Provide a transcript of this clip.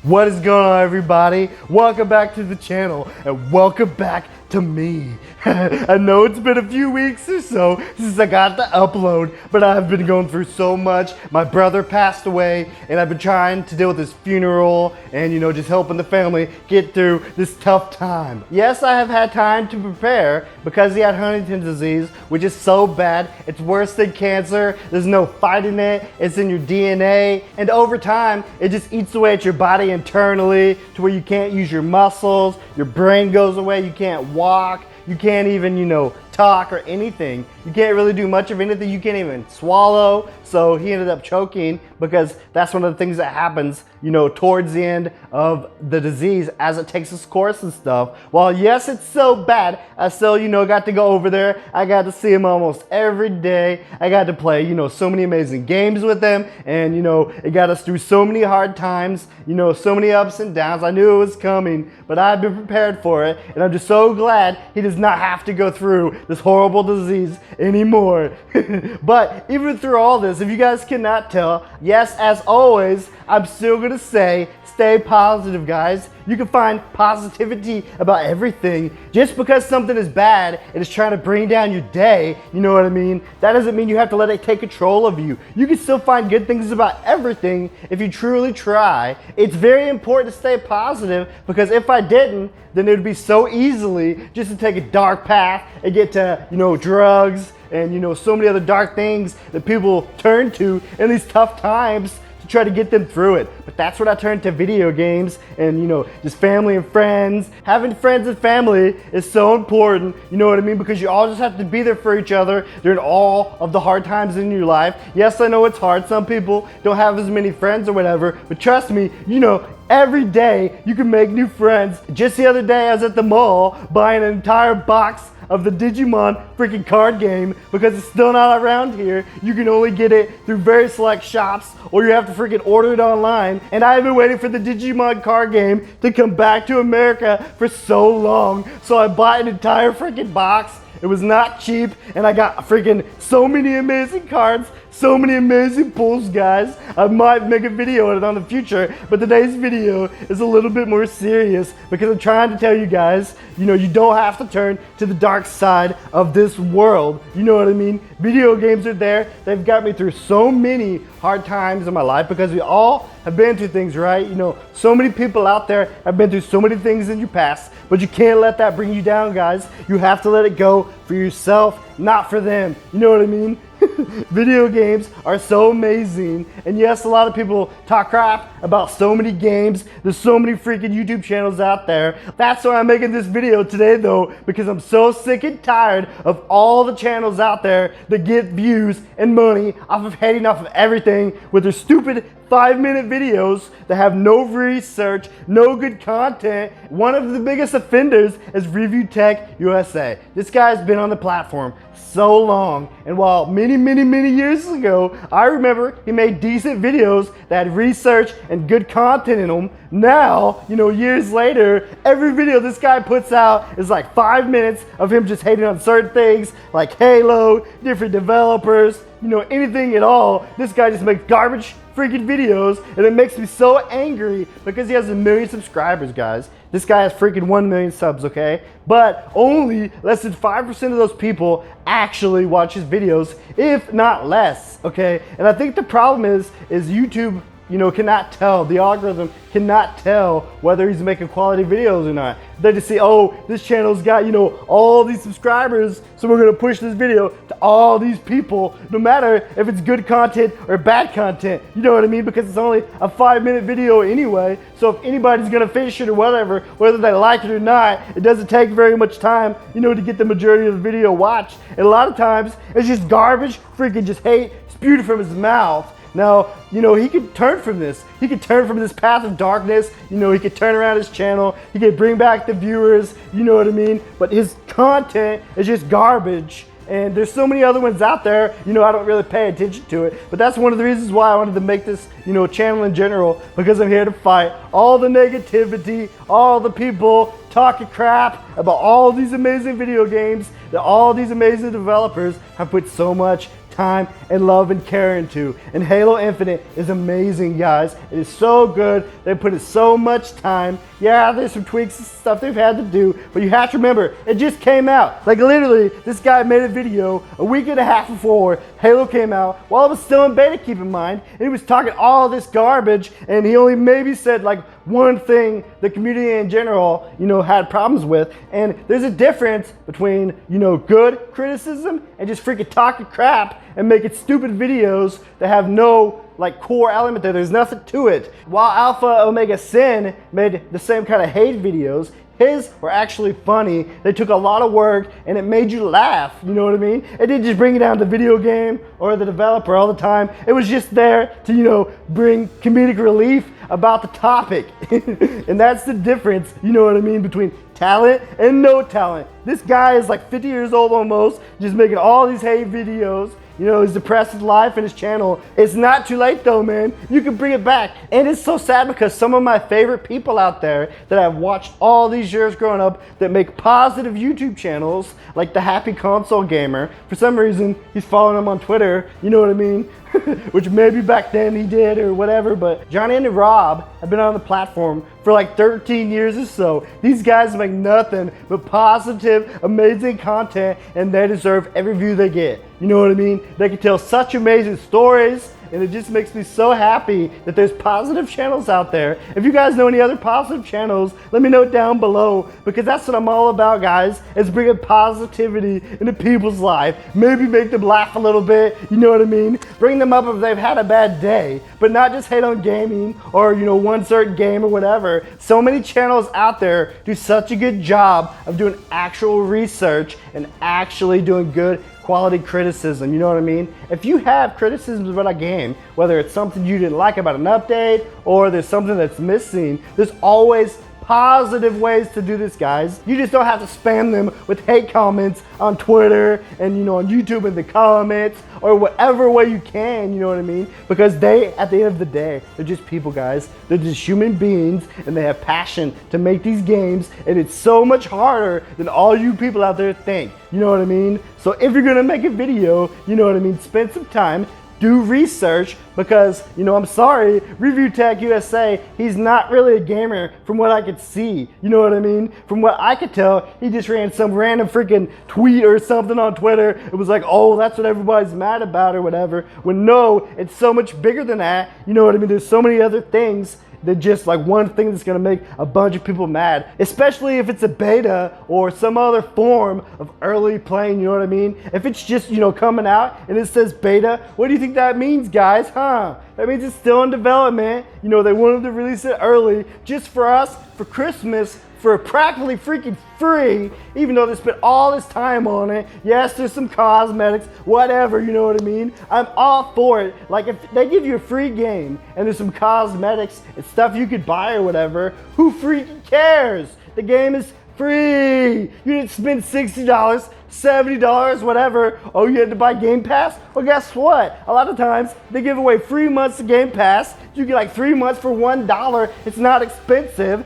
What is going on, everybody? Welcome back to the channel and welcome back to me. I know it's been a few weeks or so since I got to upload, but I've been going through so much. My brother passed away and I've been trying to deal with his funeral and just helping the family get through this tough time. Yes, I have had time to prepare because he had Huntington's disease, which is so bad. It's worse than cancer. There's no fighting it. It's in your DNA, and over time it just eats away at your body internally to where you can't use your muscles, your brain goes away, you can't walk, you can't even, talk or anything. You can't really do much of anything. You can't even swallow. So he ended up choking because that's one of the things that happens, towards the end of the disease as it takes its course and stuff. Well, yes, it's so bad. I still, got to go over there. I got to see him almost every day. I got to play, so many amazing games with him. And, it got us through so many hard times, so many ups and downs. I knew it was coming, but I've been prepared for it. And I'm just so glad he does not have to go through this horrible disease anymore. But even through all this, if you guys cannot tell, yes, as always, I'm still gonna say stay positive, guys. You can find positivity about everything. Just because something is bad and it's trying to bring down your day, you know what I mean? That doesn't mean you have to let it take control of you. You can still find good things about everything if you truly try. It's very important to stay positive because if I didn't, then it would be so easily just to take a dark path and get to, drugs and, so many other dark things that people turn to in these tough times to try to get them through it. But that's what I turned to video games and, just family and friends. Having friends and family is so important, you know what I mean? Because you all just have to be there for each other during all of the hard times in your life. Yes, I know it's hard. Some people don't have as many friends or whatever, but trust me, every day you can make new friends. Just the other day I was at the mall buying an entire box of the Digimon freaking card game because it's still not around here. You can only get it through very select shops or you have to freaking order it online. And I've been waiting for the Digimon card game to come back to America for so long. So I bought an entire freaking box. It was not cheap and I got freaking so many amazing cards, so many amazing pulls, guys. I might make a video on it in the future, but today's video is a little bit more serious because I'm trying to tell you guys, you don't have to turn to the dark side of this world. You know what I mean? Video games are there. They've got me through so many hard times in my life because we all have been through things, right? So many people out there have been through so many things in your past, but you can't let that bring you down, guys. You have to let it go for yourself, not for them. You know what I mean? Video games are so amazing, and yes, a lot of people talk crap about so many games. There's so many freaking YouTube channels out there. That's why I'm making this video today though, because I'm so sick and tired of all the channels out there that get views and money off of hating off of everything with their stupid 5-minute videos that have no research, no good content. One of the biggest offenders is REVIEWtechUSA. This guy's been on the platform so long, and while many years ago, I remember he made decent videos that had research and good content in them. Now, years later, every video this guy puts out is like 5 minutes of him just hating on certain things like Halo, different developers, anything at all. This guy just makes garbage freaking videos, and it makes me so angry because he has 1 million subscribers, guys. This guy has freaking 1 million subs, okay? But only less than 5% of those people actually watch his videos, if not less, okay? And I think the problem is YouTube, cannot tell, the algorithm cannot tell whether he's making quality videos or not. They just say, oh, this channel's got, all these subscribers, so we're gonna push this video to all these people, no matter if it's good content or bad content, you know what I mean? Because it's only a 5-minute video anyway, so if anybody's gonna finish it or whatever, whether they like it or not, it doesn't take very much time, to get the majority of the video watched. And a lot of times, it's just garbage, freaking just hate spewed from his mouth. Now, he could turn from this. He could turn from this path of darkness. He could turn around his channel. He could bring back the viewers. You know what I mean? But his content is just garbage. And there's so many other ones out there, I don't really pay attention to it. But that's one of the reasons why I wanted to make this, channel in general, because I'm here to fight all the negativity, all the people talking crap about all these amazing video games that all these amazing developers have put so much time and love and care into. And Halo Infinite is amazing, guys. It is so good. They put in so much time. Yeah, there's some tweaks and stuff they've had to do, but you have to remember, it just came out. Like literally, this guy made a video a week and a half before Halo came out, while it was still in beta, keep in mind, and he was talking all this garbage, and he only maybe said like one thing the community in general, had problems with. And there's a difference between, good criticism and just freaking talking crap and making stupid videos that have no like core element there. There's nothing to it. While Alpha Omega Sin made the same kind of hate videos, his were actually funny. They took a lot of work and it made you laugh, you know what I mean? It didn't just bring it down to the video game or the developer all the time. It was just there to, bring comedic relief about the topic. And that's the difference, you know what I mean, between talent and no talent. This guy is like 50 years old almost, just making all these hate videos. He's depressed with life and his channel. It's not too late though, man. You can bring it back. And it's so sad because some of my favorite people out there that I've watched all these years growing up that make positive YouTube channels, like the Happy Console Gamer, for some reason, he's following him on Twitter, you know what I mean? Which maybe back then he did or whatever, but Johnny and Rob have been on the platform for like 13 years or so. These guys make nothing but positive, amazing content, and they deserve every view they get. You know what I mean? They can tell such amazing stories, and it just makes me so happy that there's positive channels out there. If you guys know any other positive channels, let me know down below, because that's what I'm all about, guys, is bringing positivity into people's life. Maybe make them laugh a little bit, you know what I mean? Bring them up if they've had a bad day, but not just hate on gaming or, one certain game or whatever. So many channels out there do such a good job of doing actual research and actually doing good quality criticism, you know what I mean? If you have criticisms about a game, whether it's something you didn't like about an update or there's something that's missing, there's always positive ways to do this, guys. You just don't have to spam them with hate comments on Twitter and on YouTube in the comments or whatever way you can, you know what I mean? Because they, at the end of the day, they're just people, guys. They're just human beings and they have passion to make these games, and it's so much harder than all you people out there think, you know what I mean? So if you're gonna make a video, you know what I mean, spend some time, do research, because, I'm sorry, REVIEWtechUSA, he's not really a gamer from what I could see. You know what I mean? From what I could tell, he just ran some random freaking tweet or something on Twitter. It was like, oh, that's what everybody's mad about or whatever. When no, it's so much bigger than that. You know what I mean? There's so many other things than just like one thing that's gonna make a bunch of people mad, especially if it's a beta or some other form of early playing, you know what I mean? If it's just, coming out and it says beta, what do you think that means, guys, huh? That means it's still in development. They wanted to release it early just for us, for Christmas, for practically freaking free, even though they spent all this time on it. Yes, there's some cosmetics, whatever, you know what I mean? I'm all for it. Like, if they give you a free game and there's some cosmetics and stuff you could buy or whatever, who freaking cares? The game is free. You didn't spend $60, $70, whatever. Oh, you had to buy Game Pass? Well, guess what? A lot of times they give away free months of Game Pass. You get like 3 months for $1. It's not expensive.